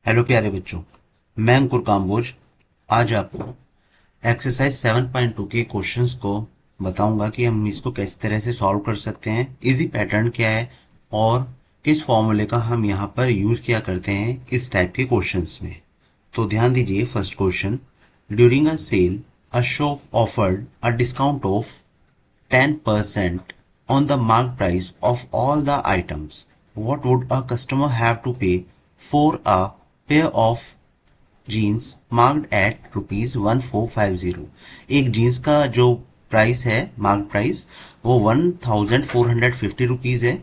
Hello प्यारे बच्चों, मैं अंकुर काम्बोज। आज आपको एक्सरसाइज 7.2 के क्वेश्चंस को बताऊंगा कि हम इसको किस तरह से सॉल्व कर सकते हैं, इजी पैटर्न क्या है और किस फॉर्मूले का हम यहाँ पर यूज किया करते हैं इस टाइप के क्वेश्चंस में। तो ध्यान दीजिए, first question, during a sale a shop offered a discount of 10% on the marked price of all the items. What would a customer have to pay for a pair of jeans marked at ₹1450? एक jeans का जो price है, mark price, वो ₹1450 है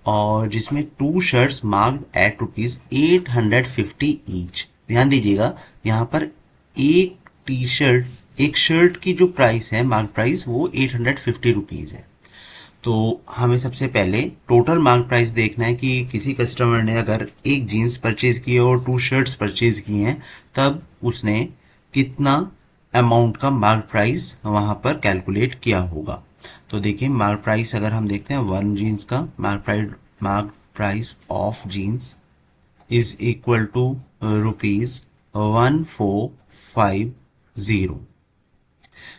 और जिसमें two shirts marked at ₹850 each. ध्यान दीजिएगा, यहाँ पर एक शर्ट की जो प्राइस है, मार्क प्राइस, वो ₹850 है। तो हमें सबसे पहले टोटल मार्क प्राइस देखना है कि किसी कस्टमर ने अगर एक जीन्स परचेज की है और टू शर्ट्स परचेज की हैं, तब उसने कितना अमाउंट का मार्क प्राइस वहां पर कैलकुलेट किया होगा। तो देखिए, मार्क प्राइस अगर हम देखते हैं, वन जीन्स का mark price of jeans is equal to ₹1450।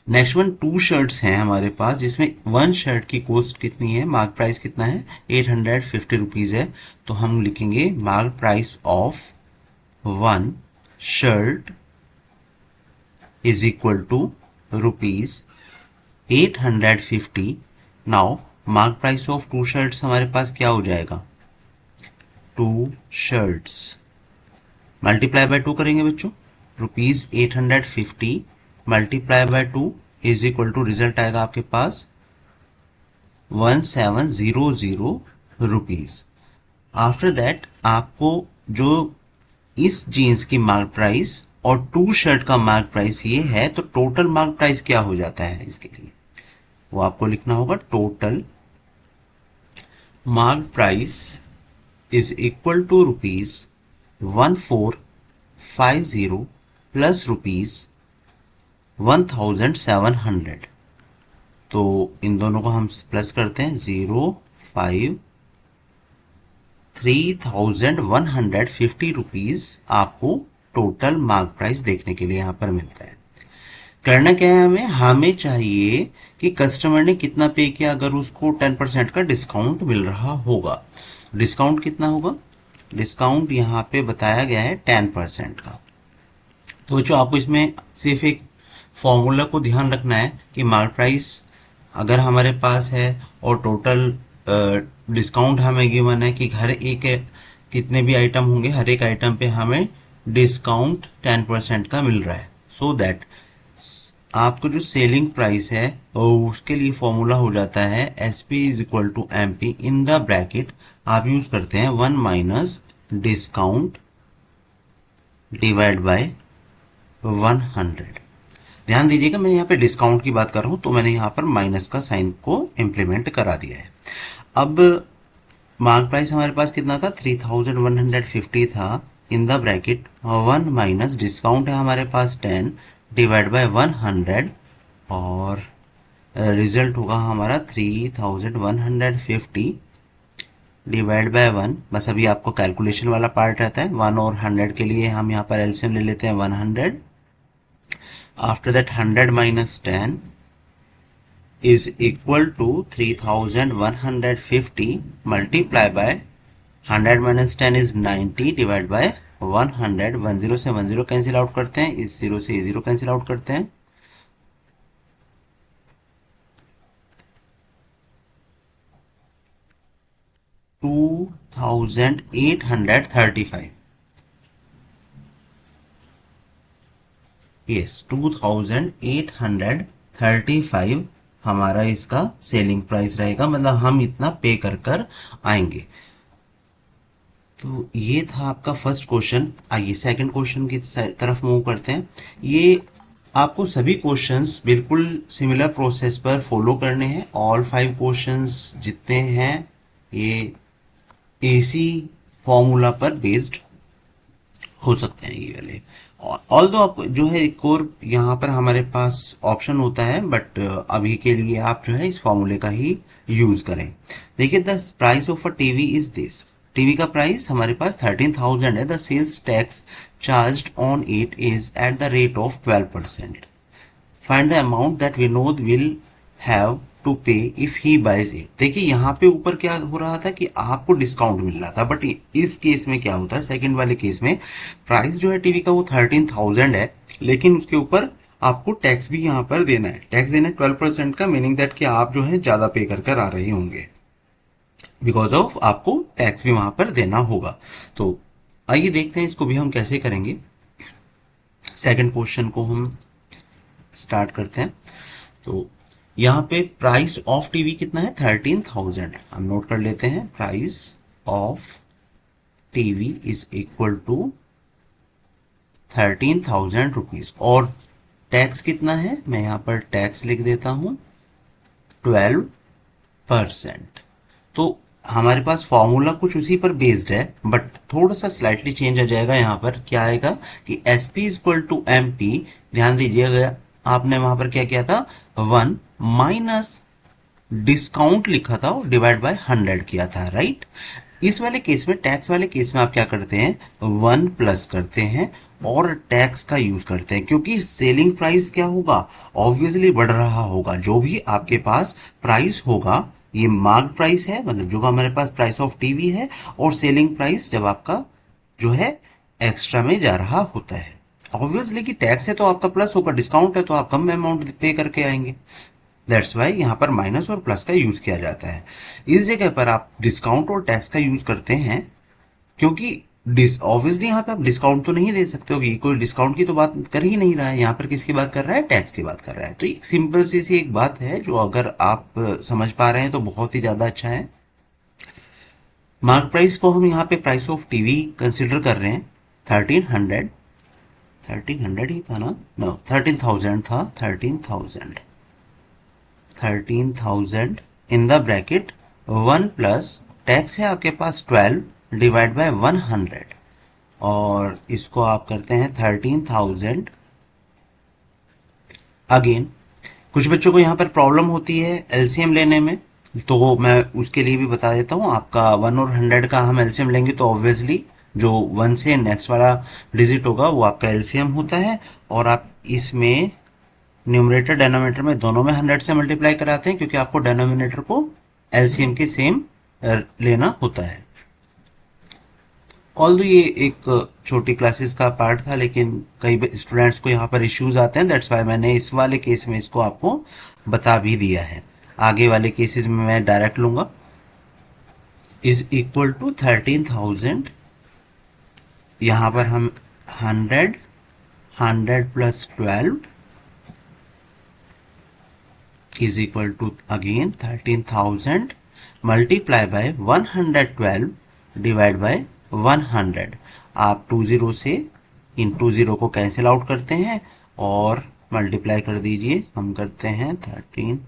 Next one, two shirts हैं हमारे पास, जिसमें वन शर्ट की कॉस्ट कितनी है, मार्क प्राइस कितना है, ₹850 है। तो हम लिखेंगे mark price of one shirt is equal to ₹850। Now mark price of two shirts हमारे पास क्या हो जाएगा, two shirts multiply by two करेंगे बच्चों, ₹850 multiply by two is equal to, result आएगा आपके पास 1700 रुपीज। आफ्टर दैट आपको जो इस जीन्स की मार्क प्राइस और टू शर्ट का मार्क प्राइस ये है, तो टोटल मार्क प्राइस क्या हो जाता है इसके लिए, वो आपको लिखना होगा। Total mark price is equal to ₹1450 plus ₹1700। तो इन दोनों को हम प्लस करते हैं, 3150 रुपीज आपको टोटल मार्क प्राइस देखने के लिए यहाँ पर मिलता है। करना क्या है, हमें चाहिए कि कस्टमर ने कितना पे किया अगर उसको 10% का डिस्काउंट मिल रहा होगा। डिस्काउंट कितना होगा, डिस्काउंट यहाँ पे बताया गया है 10% का। तो जो आपको इसमें सिर्फ एक फॉर्मूला को ध्यान रखना है कि मार्क प्राइस अगर हमारे पास है और टोटल डिस्काउंट हमें गिवन है कि हर एक कितने भी आइटम होंगे, हर एक आइटम पे हमें डिस्काउंट 10% का मिल रहा है। सो दैट आपको जो सेलिंग प्राइस है उसके लिए फॉर्मूला हो जाता है SP is equal to MP, in the bracket आप यूज करते हैं 1 माइनस डिस्काउंट डिवाइड बाय 100। ध्यान दीजिएगा, मैंने यहाँ पे डिस्काउंट की बात कर रहा हूं, तो मैंने यहाँ पर माइनस का साइन को इंप्लीमेंट करा दिया है। अब मार्क प्राइस हमारे पास कितना था, 3150 था, इन द ब्रैकेट 1 माइनस डिस्काउंट है हमारे पास 10 डिवाइड बाय 100 और रिजल्ट होगा हमारा 3150 डिवाइड बाय 1। बस अभी आपको कैलकुलेशन वाला पार्ट रहता है, 1 और 100 के लिए हम यहाँ पर एलसीएम ले लेते हैं 100। After that 100 minus 10 is equal to 3150 multiply by 100 minus 10 is 90 divided by 100। 10 से 10 कैंसिल आउट करते हैं, इस 0 से 0 कैंसिल आउट करते हैं, 2835। यस, 2835 हमारा इसका सेलिंग प्राइस रहेगा, मतलब हम इतना पे कर आएंगे। तो ये था आपका फर्स्ट क्वेश्चन। आइए सेकंड क्वेश्चन की तरफ मूव करते हैं। ये आपको सभी क्वेश्चंस बिल्कुल सिमिलर प्रोसेस पर फॉलो करने हैं। ऑल 5 क्वेश्चंस जितने हैं ये एसी फॉर्मूला पर बेस्ड हो सकते हैं ये वाले। ऑल दो आप जो है एक और यहाँ पर हमारे पास ऑप्शन होता है, बट अभी के लिए आप जो है इस फॉर्मूले का ही यूज करें। देखिए, the price of a TV is this. TV का प्राइस हमारे पास 13,000 है, the sales tax charged on it is at the rate of 12%. Find the amount that Vinod will have to pay if he buys it. देखिए यहाँ पे ऊपर क्या हो रहा था कि आपको डिस्काउंट मिल रहा था, बट इस केस में क्या होता है, सेकंड वाले केस में प्राइस जो है टीवी का वो 13,000 है, लेकिन उसके ऊपर आपको टैक्स भी यहाँ पर देना है. टैक्स देना है 12% का, मीनिंग दैट कि आप जो है ज्यादा पे कर कर आ रहे होंगे, बिकॉज ऑफ आपको टैक्स भी वहां पर देना होगा. तो आइए देखते हैं इसको भी हम कैसे करेंगे. सेकंड क्वेश्चन को हम स्टार्ट करते हैं. तो यहाँ पे प्राइस ऑफ टीवी कितना है, 13,000. हम नोट कर लेते हैं, price of TV is equal to 13,000 rupees. और टैक्स कितना है, मैं यहाँ पर टैक्स लिख देता हूं 12%. तो हमारे पास फॉर्मूला कुछ उसी पर बेस्ड है, बट थोड़ा सा स्लाइटली चेंज आ जाएगा. यहाँ पर क्या आएगा कि S P equal to M P. ध्यान दीजिएगा, आपने वहां पर क्या किया था, 1 माइनस डिस्काउंट लिखा था और डिवाइड बाय 100 किया था, राइट. इस वाले केस में, टैक्स वाले केस में आप क्या करते हैं, 1 प्लस करते हैं और टैक्स का यूज करते हैं, क्योंकि सेलिंग प्राइस क्या होगा, ऑब्वियसली बढ़ रहा होगा. जो भी आपके पास प्राइस होगा, ये मार्क प्राइस है, मतलब जो हमारे पास प्राइस ऑफ टीवी है, और सेलिंग प्राइस जब आपका जो है एक्स्ट्रा में जा रहा होता है. ऑब्वियसली कि टैक्स है तो आपका प्लस होगा, डिस्काउंट है तो आप कम अमाउंट पे करके आएंगे. दैट्स वाई यहाँ पर माइनस और प्लस का यूज किया जाता है. इस जगह पर आप डिस्काउंट और टैक्स का यूज करते हैं, क्योंकि ऑब्वियसली यहाँ पे आप डिस्काउंट तो नहीं दे सकते हो, कोई डिस्काउंट की तो बात कर ही नहीं रहा है. यहाँ पर किसकी बात कर रहा है, टैक्स की बात कर रहा है. तो एक सिंपल सी एक बात है, जो अगर आप समझ पा रहे हैं तो बहुत ही ज्यादा अच्छा है. मार्क प्राइस को हम यहाँ पे प्राइस ऑफ टीवी कंसिडर कर रहे हैं. 1300, 1300 ही था ना, नो 13,000 था, 13,000 इन द ब्रैकेट 1 प्लस टैक्स है आपके पास 12 डिवाइड बाय 100, और इसको आप करते हैं 13,000. अगेन कुछ बच्चों को यहाँ पर प्रॉब्लम होती है एलसीएम लेने में, तो मैं उसके लिए भी बता देता हूँ. आपका 1 और 100 का हम एलसीएम लेंगे तो ऑब्वियसली जो 1 से नेक्स्ट वाला डिजिट होगा वो आपका एलसीएम होता है, और आप इसमें न्यूमरेटर डिनोमिनेटर में दोनों में 100 से मल्टीप्लाई कराते हैं, क्योंकि आपको डिनोमिनेटर को एलसीएम के सेम लेना होता है. ऑल्दो ये एक छोटी क्लासेस का पार्ट था, लेकिन कई स्टूडेंट्स को यहाँ पर इश्यूज आते हैं, दैट्स वाई मैंने इस वाले केस में इसको आपको बता भी दिया है. आगे वाले केसेस में मैं डायरेक्ट लूंगा. इज इक्वल टू 13,000, यहाँ पर हम 100, 100 plus 12 is equal to again 13,000 multiply by 112 divide by 100. आप 20 से इन 20 को कैंसिल आउट करते हैं और मल्टीप्लाई कर दीजिए. हम करते हैं 13,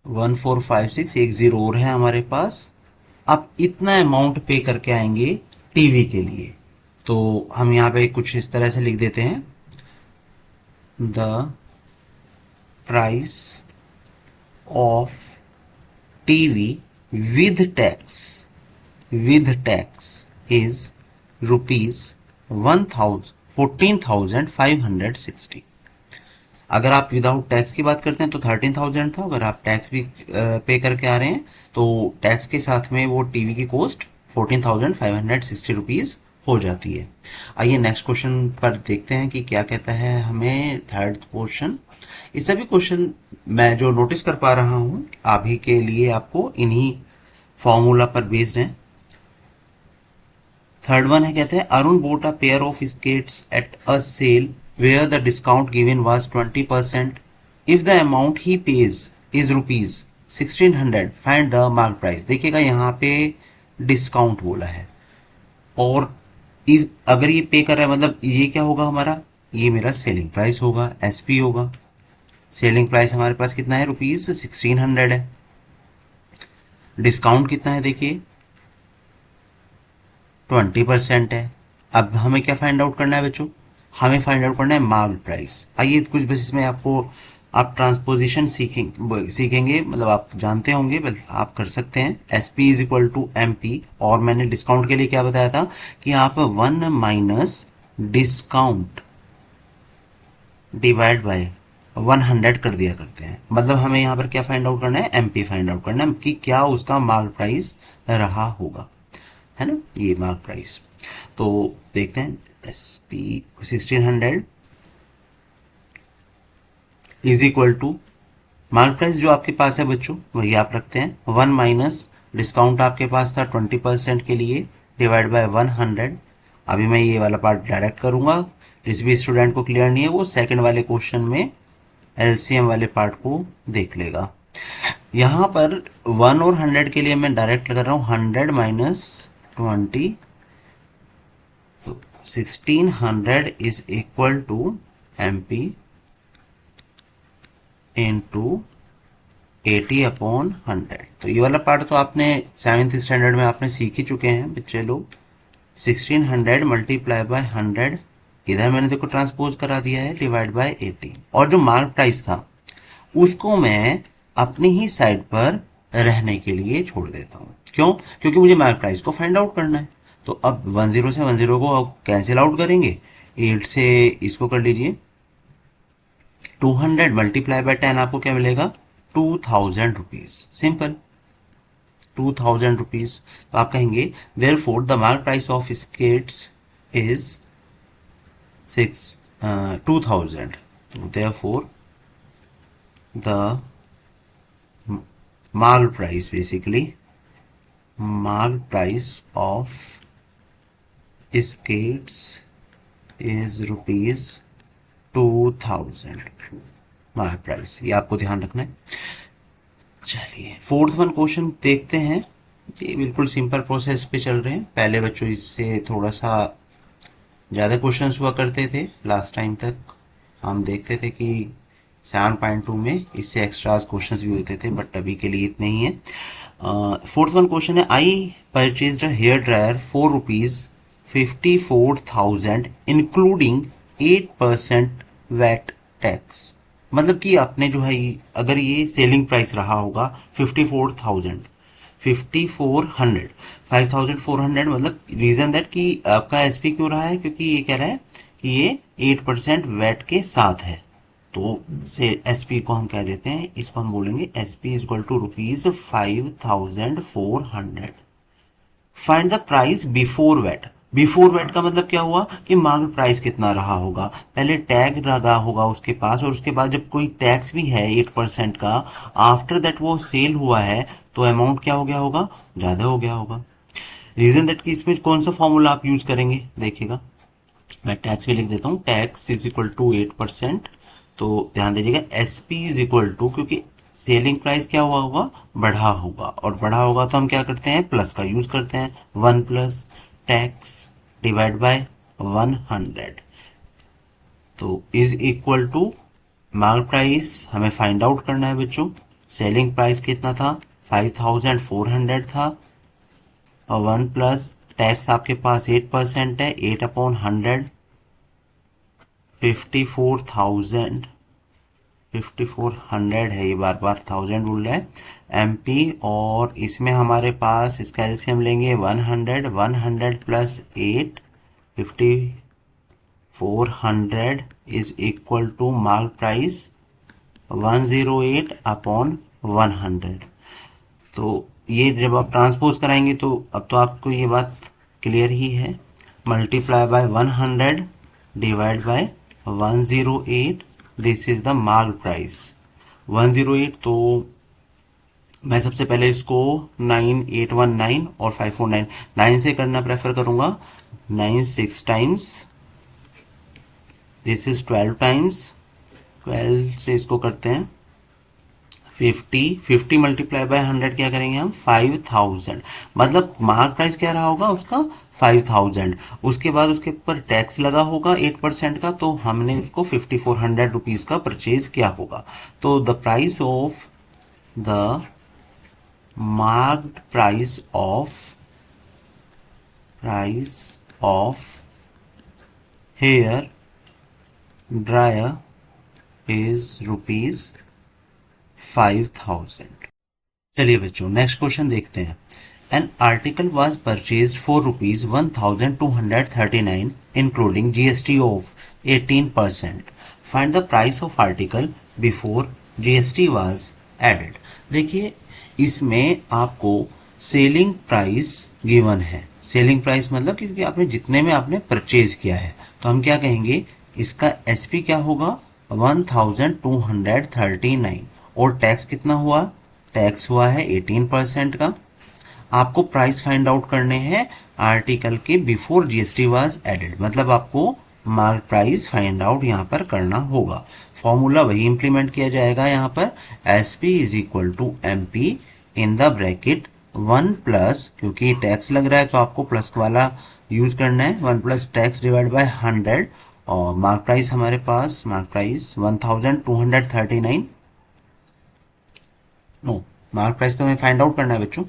1456, एक जीरो और है हमारे पास. आप इतना अमाउंट पे करके आएंगे टीवी के लिए, तो हम यहाँ पे कुछ इस तरह से लिख देते हैं, the price of TV with tax is ₹14,560. अगर आप विदाउट टैक्स की बात करते हैं तो 13,000 था. अगर आप टैक्स भी पे करके आ रहे हैं तो टैक्स के साथ में वो टीवी की कॉस्ट 14,560 रुपीज हो जाती है. आइए नेक्स्ट क्वेश्चन पर देखते हैं कि क्या कहता है हमें थर्ड क्वेश्चन. ये सभी क्वेश्चन मैं जो नोटिस कर पा रहा हूं अभी के लिए आपको इन्हीं फॉर्मूला पर बेस्ड है. थर्ड वन है, कहते हैं Arun bought a pair of skates at a sale where the discount given was 20%. If the amount he pays is rupees 1600, find the mark price. देखिएगा यहाँ पे डिस्काउंट बोला है, और अगर ये पे कर रहा है मतलब ये क्या होगा हमारा, ये मेरा सेलिंग प्राइस होगा, एसपी होगा. सेलिंग प्राइस हमारे पास कितना है, ₹1600 है. डिस्काउंट कितना है, देखिए 20% है. अब हमें क्या फाइंड आउट करना है बच्चों, हमें फाइंड आउट करना है मार्क प्राइस. आइए कुछ बस इसमें आपको आप ट्रांसपोजिशन सीखेंगे, मतलब आप जानते होंगे, आप कर सकते हैं। S P is equal to M P, और मैंने डिस्काउंट के लिए क्या बताया था कि आप 1 माइनस डिस्काउंट डिवाइड बाय 100 कर दिया करते हैं। मतलब हमें यहाँ पर क्या फाइंड आउट करना है, एमपी फाइंड आउट करना है कि क्या उसका मार्क प्राइस रहा होगा, है ना, ये मार्क प्राइस। तो देखते हैं, S P 1600 is equal to mark price जो आपके पास है बच्चों वही आप रखते हैं, 1 माइनस डिस्काउंट आपके पास था 20% के लिए, डिवाइड बाय 100। अभी मैं ये वाला पार्ट डायरेक्ट करूंगा, जिस भी स्टूडेंट को क्लियर नहीं है वो सेकंड वाले क्वेश्चन में एलसीएम वाले पार्ट को देख लेगा। यहाँ पर 1 और 100 के लिए मैं डायरेक्ट कर रहा हूँ, 100 माइनस 20, तो 1600 is equal to M P into 80/100। तो ये वाला पार्ट तो आपने 7th स्टैंडर्ड में आपने सीख ही चुके हैं बच्चे लोग। 1600 मल्टीप्लाई बाय 100, इधर मैंने देखो ट्रांसपोज करा दिया है, डिवाइड बाय 80। और जो मार्क प्राइस था उसको मैं अपनी ही साइड पर रहने के लिए छोड़ देता हूँ। क्यों? क्योंकि मुझे मार्क प्राइस को फाइंड आउट करना है। तो अब 10 से 10 को अब कैंसिल आउट करेंगे, 8 से इसको कर लीजिए, 200 मल्टीप्लाई बाय 10 आपको क्या मिलेगा, 2000 रुपीज। Simple, 2000 rupees. तो आप कहेंगे therefore the mark price of skates is 2000। Therefore the marked price, basically marked price of skates is rupees 2000। Mark price ये आपको ध्यान रखना है। चलिए फोर्थ वन क्वेश्चन देखते हैं। ये बिल्कुल सिंपल प्रोसेस पे चल रहे हैं। पहले बच्चों इससे थोड़ा सा ज़्यादा क्वेश्चंस हुआ करते थे, लास्ट टाइम तक हम देखते थे कि 7.2 में इससे एक्स्ट्रास क्वेश्चंस भी होते थे, बट अभी के लिए इतने ही है। फोर्थ वन क्वेश्चन है, I purchase a hair dryer for ₹54,000 including 8% VAT tax. मतलब कि आपने जो है अगर ये सेलिंग प्राइस रहा होगा 54,000, 5400, 5400, मतलब रीजन दैट कि आपका एसपी क्यों रहा है, क्योंकि ये कह रहा है कि ये 8% वैट के साथ है। तो से एसपी को हम कह देते हैं, इसको हम बोलेंगे SP is equal to ₹5400। Find the price before VAT. Before VAT का मतलब क्या हुआ कि मार्केट प्राइस कितना रहा होगा, पहले टैग लगा होगा उसके पास, और उसके बाद जब कोई टैक्स भी है 8% का, आफ्टर दैट वो सेल हुआ है, तो अमाउंट क्या हो गया होगा, ज्यादा हो गया होगा। रीजन दैट कि इसमें कौन सा फॉर्मूला आप यूज करेंगे देखिएगा, मैं टैक्स भी लिख देता हूँ, टैक्स इज इक्वल टू 8%। तो ध्यान दीजिएगा S P is equal to, क्योंकि सेलिंग प्राइस क्या हुआ होगा, बढ़ा होगा, और बढ़ा होगा तो हम क्या करते हैं, प्लस का यूज करते हैं, 1 प्लस टैक्स डिवाइड बाय 100। तो is equal to mark price हमें फाइंड आउट करना है बच्चों। सेलिंग प्राइस कितना था, 5400 था, और 1 प्लस टैक्स आपके पास 8% है, 8/100, 54,000, 5400 है, ये बार बार 1000 बोल रहा है, एमपी। और इसमें हमारे पास इसका एलसीएम लेंगे 100, 100 plus 8, 5400 is equal to mark price 108/100। तो ये जब आप ट्रांसपोज कराएंगे तो अब तो आपको ये बात क्लियर ही है, multiply by 100 divide by 108, this is the mark price 108। तो मैं सबसे पहले इसको 9819 और 549 9 से करना प्रेफर करूंगा, 9 6 टाइम्स, दिस इज 12 टाइम्स, 12 से इसको करते हैं 50 मल्टीप्लाई बाय 100 क्या करेंगे हम, 5000। मतलब मार्क प्राइस क्या रहा होगा उसका, 5000। उसके बाद उसके ऊपर टैक्स लगा होगा 8% का, तो हमने उसको 5400 रुपीज का परचेज किया होगा। तो the price of the marked price of hair dryer is ₹5,000। चलिए बच्चों नेक्स्ट क्वेश्चन देखते हैं। An article was purchase for ₹1,239 including GST of 18%। Find the price of article before GST was added. देखिए इसमें आपको सेलिंग प्राइस गिवन है। Selling price मतलब क्योंकि आपने जितने में आपने परचेज किया है, तो हम क्या कहेंगे, इसका SP क्या होगा, 1,239। और टैक्स कितना हुआ, टैक्स हुआ है 18% का। आपको प्राइस फाइंड आउट करने हैं आर्टिकल के बिफोर GST वाज एडेड, मतलब आपको मार्क प्राइस फाइंड आउट यहाँ पर करना होगा। फॉर्मूला वही इंप्लीमेंट किया जाएगा यहाँ पर, SP is equal to MP in the bracket 1 plus, क्योंकि टैक्स लग रहा है तो आपको प्लस वाला यूज करना है, 1 प्लस टैक्स डिवाइड बाय 100। और मार्क प्राइस हमारे पास, mark price 1,239, no mark price तो हमें फाइंड आउट करना है बच्चों,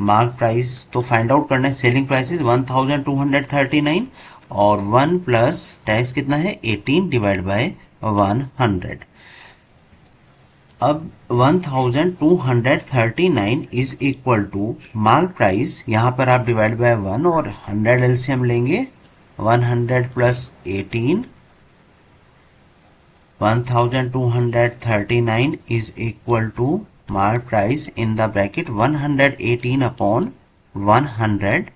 मार्क प्राइस तो फाइंड आउट करना है। सेलिंग प्राइस इज 1,239 और 1 प्लस टैक्स कितना है 18 डिवाइड बाय 100। अब 1,239 is equal to mark price, यहां पर आप डिवाइड बाय 1 और 100 एलसीएम लेंगे, 100 plus 18, 1,239 is equal to mark price in the bracket 118 upon 100,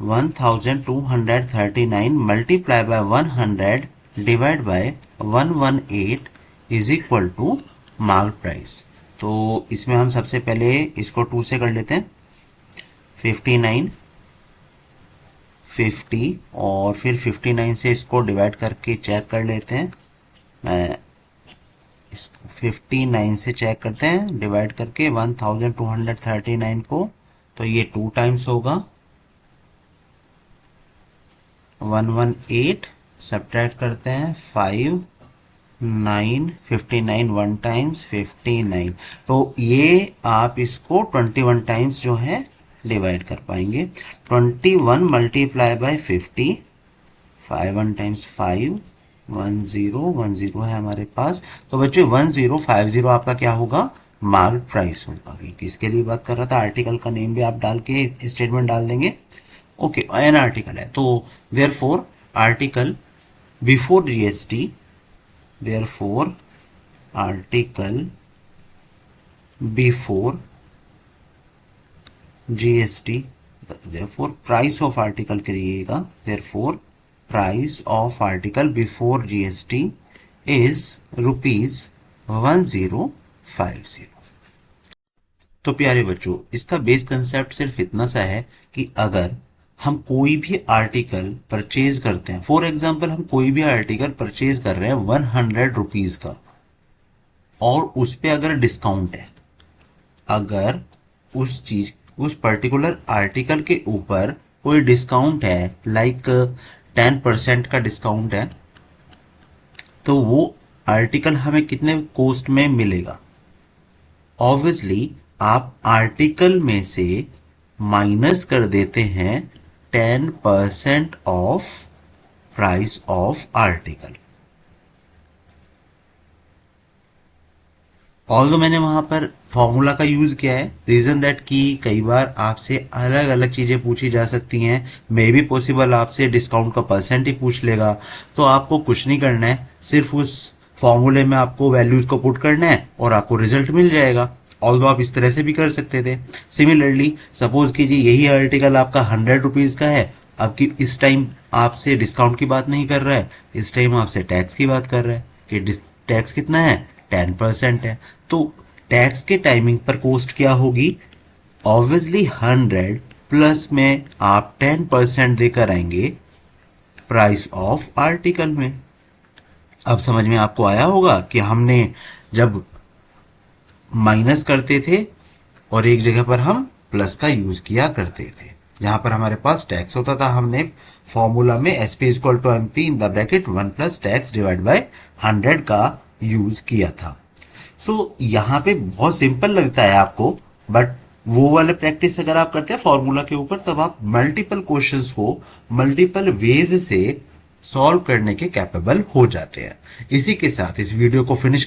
1,239 multiply by 100 divide by 118 is equal to mark price। तो इसमें हम सबसे पहले इसको 2 से कर लेते हैं, 59, 50 और फिर 59 से इसको डिवाइड करके चेक कर लेते हैं। मैं इसको 59 से चेक करते हैं डिवाइड करके 1,239 को, तो ये 2 टाइम्स होगा, 118 सब्ट्रैक्ट करते हैं 5, 9, 59 1 टाइम्स 59, तो ये आप इसको 21 टाइम्स जो है डिवाइड कर पाएंगे। 21 मल्टीप्लाई बाय 50, 5 1 टाइम्स 5, 1010 है हमारे पास। तो बच्चों 1050 आपका क्या होगा, मार्क प्राइस होगा। किसके लिए बात कर रहा था, आर्टिकल का नेम भी आप डाल के स्टेटमेंट डाल देंगे। ओके, एन आर्टिकल है तो therefore article before GST, therefore article before GST, therefore price of article करिएगा, therefore price of article before GST is ₹1050। तो प्यारे बच्चों इसका बेस कंसेप्ट सिर्फ इतना सा है कि अगर हम कोई भी आर्टिकल परचेज करते हैं, फॉर एग्जाम्पल हम कोई भी आर्टिकल परचेज कर रहे हैं 100 रुपीज का, और उस पे अगर डिस्काउंट है, अगर उस पर्टिकुलर आर्टिकल के ऊपर कोई डिस्काउंट है, लाइक 10% का डिस्काउंट है, तो वो आर्टिकल हमें कितने कॉस्ट में मिलेगा। ऑब्वियसली आप आर्टिकल में से माइनस कर देते हैं 10% of price of article. Although मैंने वहां पर फॉर्मूला का यूज किया है, रीजन दैट कि कई बार आपसे अलग अलग चीजें पूछी जा सकती हैं, मे बी पॉसिबल आपसे डिस्काउंट का परसेंट ही पूछ लेगा, तो आपको कुछ नहीं करना है, सिर्फ उस फॉर्मूले में आपको वैल्यूज को पुट करना है और आपको रिजल्ट मिल जाएगा। ऑल्दो आप इस तरह से भी कर सकते थे। सिमिलरली सपोज कीजिए यही आर्टिकल आपका 100 रुपीज का है, अब की इस टाइम आपसे डिस्काउंट की बात नहीं कर रहा है, इस टाइम आपसे टैक्स की बात कर रहा है कि टैक्स कितना है, 10% है। तो टैक्स के टाइमिंग पर कॉस्ट क्या होगी, ऑब्वियसली 100 प्लस में आप 10% देकर आएंगे प्राइस ऑफ आर्टिकल में। अब समझ में आपको आया होगा कि हमने जब माइनस करते थे और एक जगह पर हम प्लस का यूज किया करते थे, जहां पर हमारे पास टैक्स होता था, हमने फॉर्मूला में SP equal to MP in the bracket 1 plus tax divide by 100 का यूज किया था। सो यहाँ पे बहुत सिंपल लगता है आपको, बट वो वाले प्रैक्टिस अगर आप करते हैं फॉर्मूला के ऊपर, तब आप मल्टीपल क्वेश्चंस को मल्टीपल वेज से सॉल्व करने के कैपेबल हो जाते हैं। इसी के साथ इस वीडियो को फिनिश